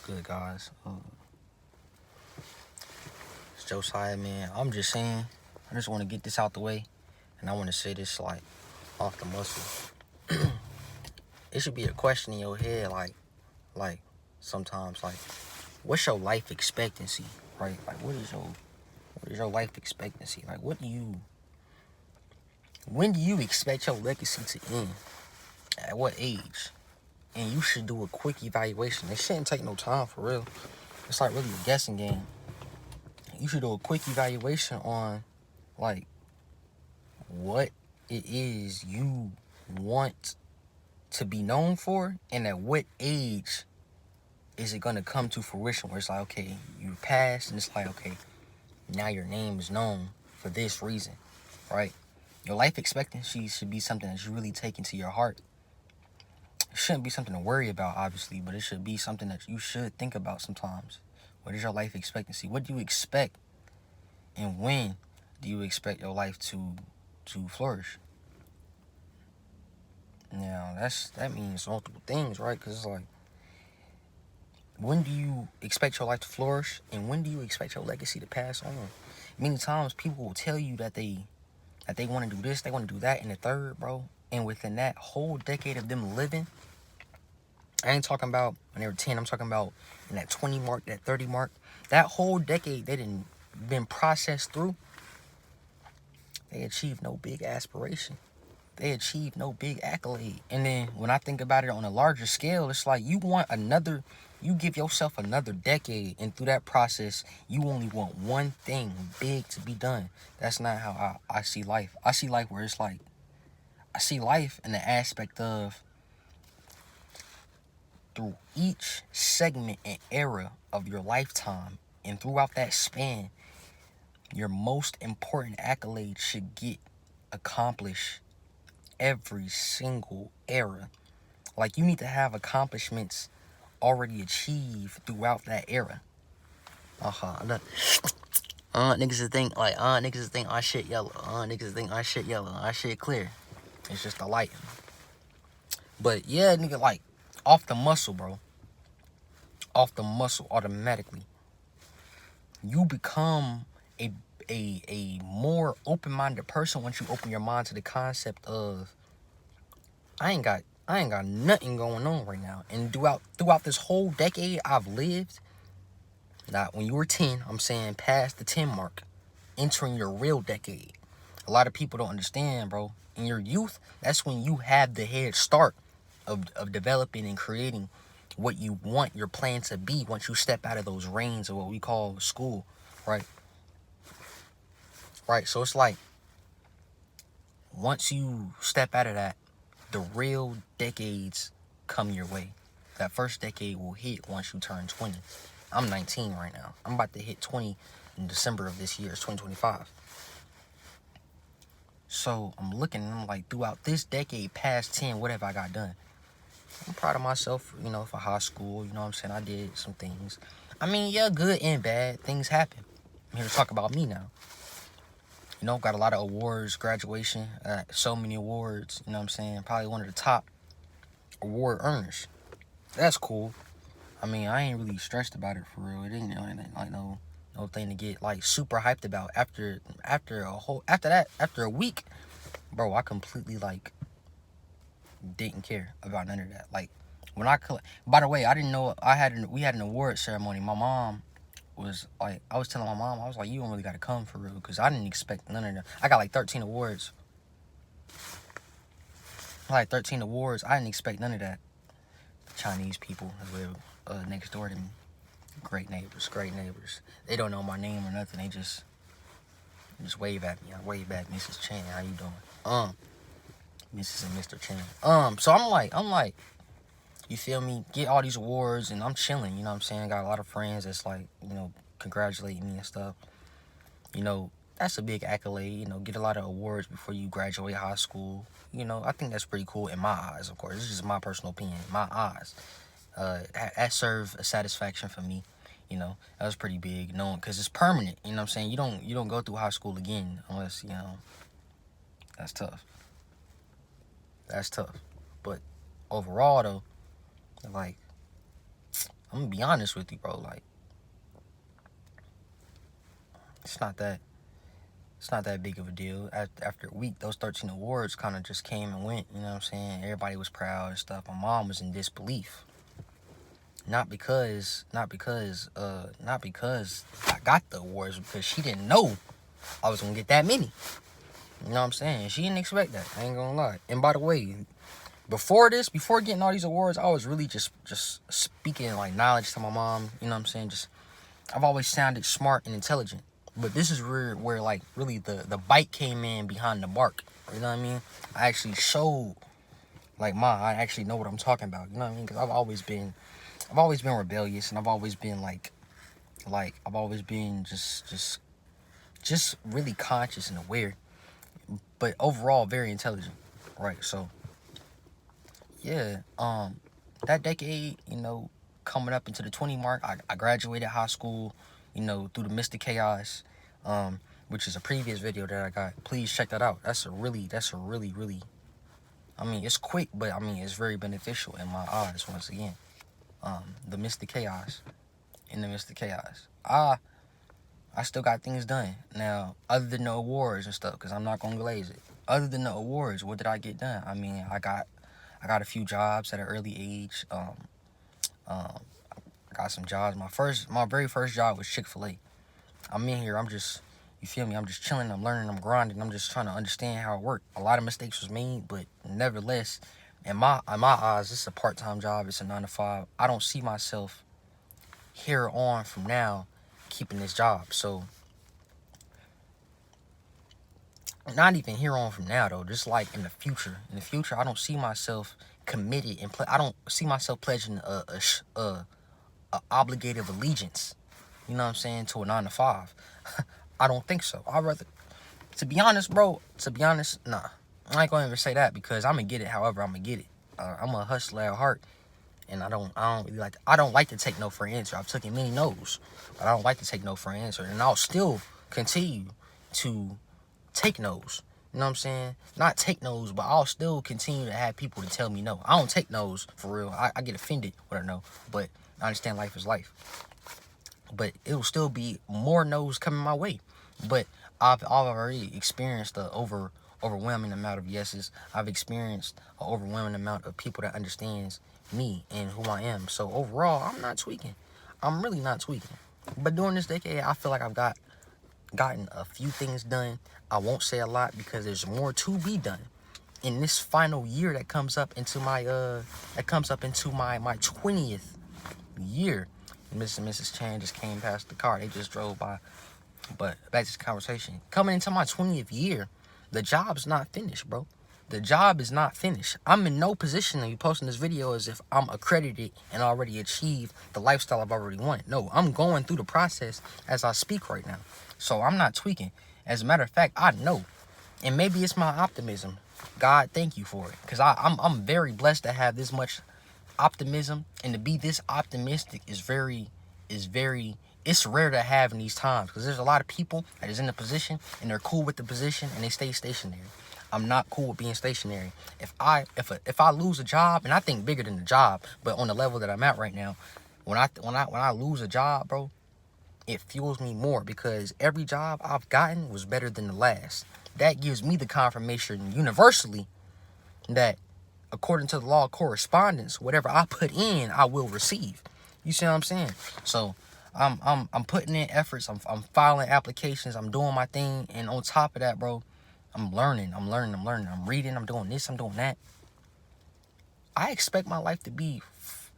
good, guys? It's Josiah, man. I'm just saying, I just want to get this out the way, and I want to say this, like, off the muscle. It should be a question in your head, like, sometimes, like, what's your life expectancy, right? Like, what is your life expectancy? Like, when do you expect your legacy to end? At what age? And you should do a quick evaluation. It shouldn't take no time, for real. It's like really a guessing game. You should do a quick evaluation on, like, what it is you want to be known for, and at what age is it gonna come to fruition, where it's like, okay, you passed, and it's like, okay, now your name is known for this reason, right? Your life expectancy should be something that you really take into your heart. It shouldn't be something to worry about, obviously, but it should be something that you should think about sometimes. What is your life expectancy? What do you expect, and when do you expect your life to flourish? Now, that means multiple things, right? Because it's like, when do you expect your life to flourish, and when do you expect your legacy to pass on? Many times people will tell you that they want to do this, they want to do that, and the third, bro. And within that whole decade of them living, I ain't talking about when they were 10, I'm talking about in that 20 mark, that 30 mark. That whole decade they didn't been processed through. They achieved no big aspiration. They achieved no big accolade. And then when I think about it on a larger scale, it's like you give yourself another decade, and through that process, you only want one thing big to be done. That's not how I see life. I see life where it's like, I see life in the aspect of, through each segment and era of your lifetime, and throughout that span, your most important accolade should get accomplished every single era. Like, you need to have accomplishments already achieved throughout that era. Look. Niggas think I shit yellow. Niggas think I shit yellow. I shit clear. It's just the light. But yeah, nigga, like, off the muscle, bro. Off the muscle automatically. You become a more open-minded person once you open your mind to the concept of, I ain't got nothing going on right now. And throughout this whole decade I've lived, not when you were 10, I'm saying past the 10 mark, entering your real decade. A lot of people don't understand, bro. In your youth, that's when you have the head start of developing and creating what you want your plan to be once you step out of those reins of what we call school, right? Right, so it's like, once you step out of that, the real decades come your way. That first decade will hit once you turn 20. I'm 19 right now. I'm about to hit 20 in December of this year. It's 2025. So I'm looking and I'm like, throughout this decade past 10, what have I got done? I'm proud of myself, for high school. You know what I'm saying? I did some things. I mean, yeah, good and bad. Things happen. I'm here to talk about me now. Got a lot of awards, graduation, so many awards, you know what I'm saying? Probably one of the top award earners. That's cool. I mean, I ain't really stressed about it for real. It ain't like no thing to get like super hyped about. After a week, bro, I completely like didn't care about none of that. Like, when by the way, I didn't know we had an award ceremony. My mom was like, I was telling my mom, I was like, you don't really gotta come for real, because I didn't expect none of that. I got like 13 awards. I didn't expect none of that. Chinese people who live next door to me. Great neighbors. They don't know my name or nothing. They just wave at me. I wave back, Mrs. Chan, how you doing? Mrs. and Mr. Chan. So I'm like, you feel me? Get all these awards, and I'm chilling, you know what I'm saying? Got a lot of friends that's like, congratulating me and stuff. That's a big accolade, get a lot of awards before you graduate high school. I think that's pretty cool in my eyes, of course. This is just my personal opinion, my eyes. That served a satisfaction for me. That was pretty big, because it's permanent, you know what I'm saying? You don't go through high school again unless, that's tough. But overall, though, like, I'm gonna be honest with you, bro. Like, it's not that big of a deal. After a week, those 13 awards kind of just came and went. You know what I'm saying? Everybody was proud and stuff. My mom was in disbelief. Not because I got the awards, because she didn't know I was gonna get that many. You know what I'm saying? She didn't expect that. I ain't gonna lie. And by the way, before getting all these awards, I was really just speaking like knowledge to my mom. You know what I'm saying? I've always sounded smart and intelligent. But this is where like really the bite came in behind the bark. You know what I mean? I actually showed like I actually know what I'm talking about. You know what I mean? Because I've always been rebellious, and I've always been like I've always been just really conscious and aware, but overall very intelligent, right? So yeah, that decade, you know, coming up into the 20 mark, I graduated high school, you know, through the Mr. Chaos, which is a previous video that I got. Please check that out. That's a really, I mean, it's quick, but I mean, it's very beneficial in my eyes once again. The Mr. Chaos. In the Mr. Chaos. I still got things done. Now, other than the awards and stuff, because I'm not going to glaze it. Other than the awards, what did I get done? I mean, I got a few jobs at an early age. I got some jobs. My very first job was Chick-fil-A. I'm in here, you feel me? I'm just chilling, I'm learning, I'm grinding, I'm just trying to understand how it works. A lot of mistakes was made, but nevertheless, in my eyes, this is a part-time job. It's a 9 to 5. I don't see myself here on from now keeping this job. So, not even here on from now though. Just like in the future. In the future, I don't see myself committed and I don't see myself pledging a obligative allegiance. You know what I'm saying? To a 9 to 5. I don't think so. I'd rather, to be honest, bro. Nah. I ain't gonna even say that, because I'm gonna get it however I'm gonna get it. I'm a hustler at heart, and I don't like to take no for an answer. I've taken many no's, but I don't like to take no for an answer, and I'll still continue to take no's. You know what I'm saying? Not take no's, but I'll still continue to have people to tell me no. I don't take no's for real. I get offended when I know, but I understand life is life. But it'll still be more no's coming my way. But I've already experienced the overwhelming amount of yeses. I've experienced an overwhelming amount of people that understands me and who I am. So overall, I'm not tweaking. I'm really not tweaking. But during this decade, I feel like I've gotten a few things done. I won't say a lot because there's more to be done. In this final year that comes up into my 20th year. Mr. and Mrs. Chan just came past the car. They just drove by. But back to this conversation. Coming into my 20th year, the job's not finished, bro. The job is not finished. I'm in no position to be posting this video as if I'm accredited and already achieved the lifestyle I've already wanted. No, I'm going through the process as I speak right now. So I'm not tweaking. As a matter of fact, I know. And maybe it's my optimism. God, thank you for it. Because I'm very blessed to have this much optimism, and to be this optimistic is it's rare to have in these times, because there's a lot of people that is in a position and they're cool with the position and they stay stationary. I'm not cool with being stationary. If I lose a job, and I think bigger than the job, but on the level that I'm at right now, when I lose a job, bro, it fuels me more, because every job I've gotten was better than the last. That gives me the confirmation universally that, according to the law of correspondence, whatever I put in, I will receive. You see what I'm saying? So I'm putting in efforts. I'm filing applications. I'm doing my thing. And on top of that, bro, I'm learning. I'm reading. I'm doing this. I'm doing that. I expect my life to be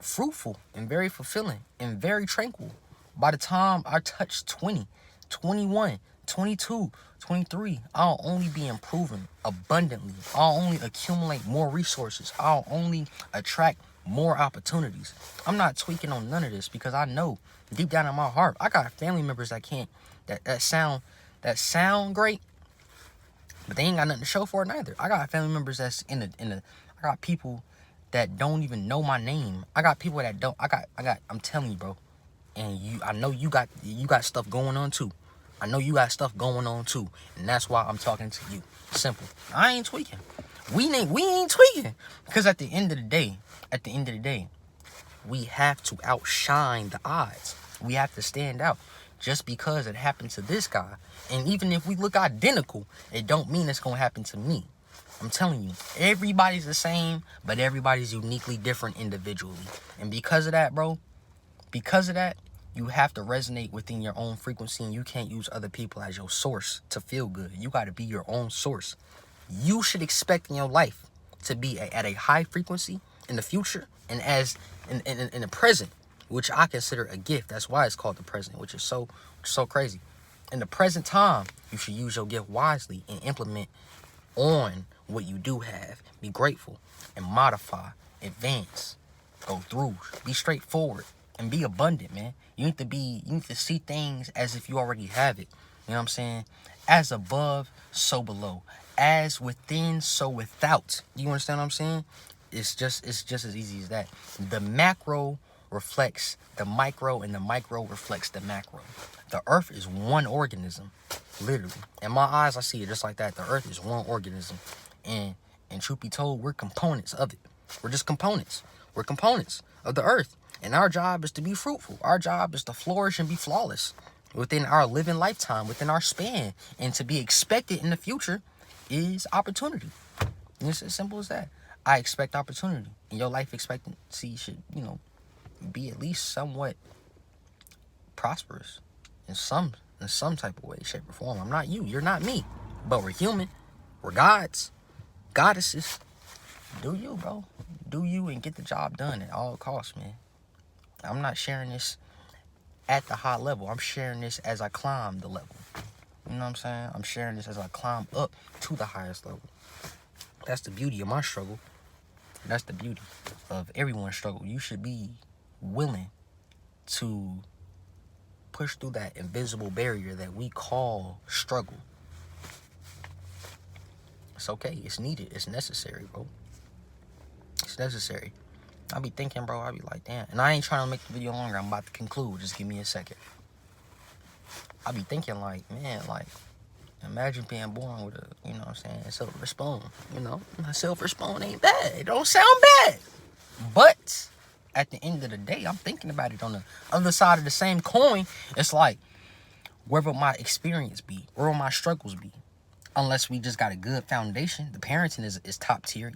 fruitful and very fulfilling and very tranquil. By the time I touch 20, 21, 22, 23, I'll only be improving abundantly. I'll only accumulate more resources. I'll only attract more opportunities. I'm not tweaking on none of this, because I know deep down in my heart, I got family members that sound great, but they ain't got nothing to show for it neither. I got family members that's I got people that don't even know my name. I got people that don't. I'm telling you, bro. And I know you got stuff going on too. I know you got stuff going on too, and that's why I'm talking to you. Simple. I ain't tweaking. We ain't tweaking, because at the end of the day, we have to outshine the odds. We have to stand out. Just because it happened to this guy, and even if we look identical, it don't mean it's gonna happen to me. I'm telling you, everybody's the same, but everybody's uniquely different individually. And because of that, bro, because of that, you have to resonate within your own frequency, and you can't use other people as your source to feel good. You got to be your own source. You should expect in your life to be at a high frequency in the future, and as in the present, which I consider a gift. That's why it's called the present, which is so crazy. In the present time, you should use your gift wisely and implement on what you do have. Be grateful and modify, advance, go through, be straightforward, and be abundant, man. You need to see things as if you already have it. You know what I'm saying? As above, so below. As within, so without. You understand what I'm saying? It's just as easy as that. The macro reflects the micro, and the micro reflects the macro. The earth is one organism, literally. In my eyes, I see it just like that. The earth is one organism. And truth be told, we're components of it. We're just components. We're components of the earth. And our job is to be fruitful. Our job is to flourish and be flawless within our living lifetime, within our span. And to be expected in the future is opportunity. And it's as simple as that. I expect opportunity. And your life expectancy should, be at least somewhat prosperous in some type of way, shape, or form. I'm not you. You're not me. But we're human. We're gods. Goddesses. Do you, bro. Do you, and get the job done at all costs, man. I'm not sharing this at the high level. I'm sharing this as I climb the level. You know what I'm saying? I'm sharing this as I climb up to the highest level. That's the beauty of my struggle. That's the beauty of everyone's struggle. You should be willing to push through that invisible barrier that we call struggle. It's okay. It's needed. It's necessary, bro. It's necessary. I be thinking, bro, I be like, damn. And I ain't trying to make the video longer. I'm about to conclude. Just give me a second. I be thinking, like, man, like, imagine being born with a, you know what I'm saying, silver spoon. A silver spoon ain't bad. It don't sound bad. But at the end of the day, I'm thinking about it on the other side of the same coin. It's like, where will my experience be? Where will my struggles be? Unless we just got a good foundation. The parenting is top tier.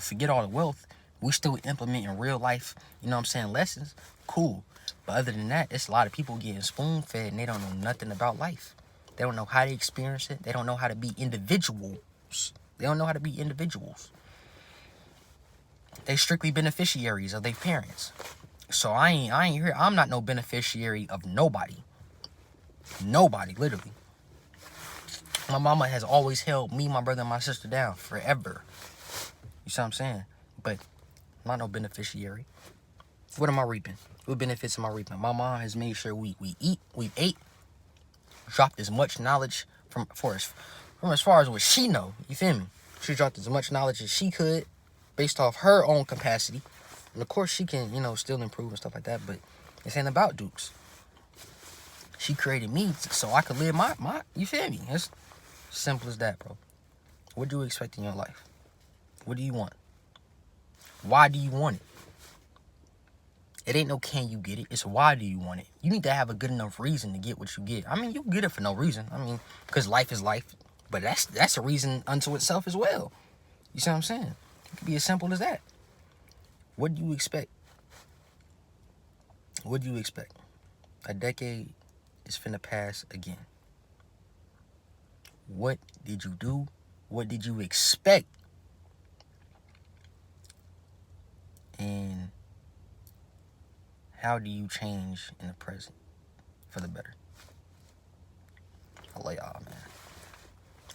Forget all the wealth. We still implementing real life, lessons. Cool. But other than that, it's a lot of people getting spoon-fed and they don't know nothing about life. They don't know how to experience it. They don't know how to be individuals. They strictly beneficiaries of their parents. So I ain't here. I'm not no beneficiary of nobody. Nobody, literally. My mama has always held me, my brother, and my sister down forever. You see what I'm saying? But I'm not no beneficiary. What am I reaping? What benefits am I reaping? My mom has made sure we ate, dropped as much knowledge from as far as what she know. You feel me? She dropped as much knowledge as she could, based off her own capacity. And of course, she can, still improve and stuff like that. But this ain't about Dukes. She created me so I could live my. You feel me? It's simple as that, bro. What do you expect in your life? What do you want? Why do you want it? It ain't no can you get it. It's why do you want it? You need to have a good enough reason to get what you get. I mean, you get it for no reason. I mean, because life is life. But that's a reason unto itself as well. You see what I'm saying? It could be as simple as that. What do you expect? What do you expect? A decade is finna pass again. What did you do? What did you expect? And how do you change in the present for the better? I love y'all, man.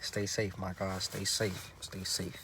Stay safe, my guys. Stay safe. Stay safe.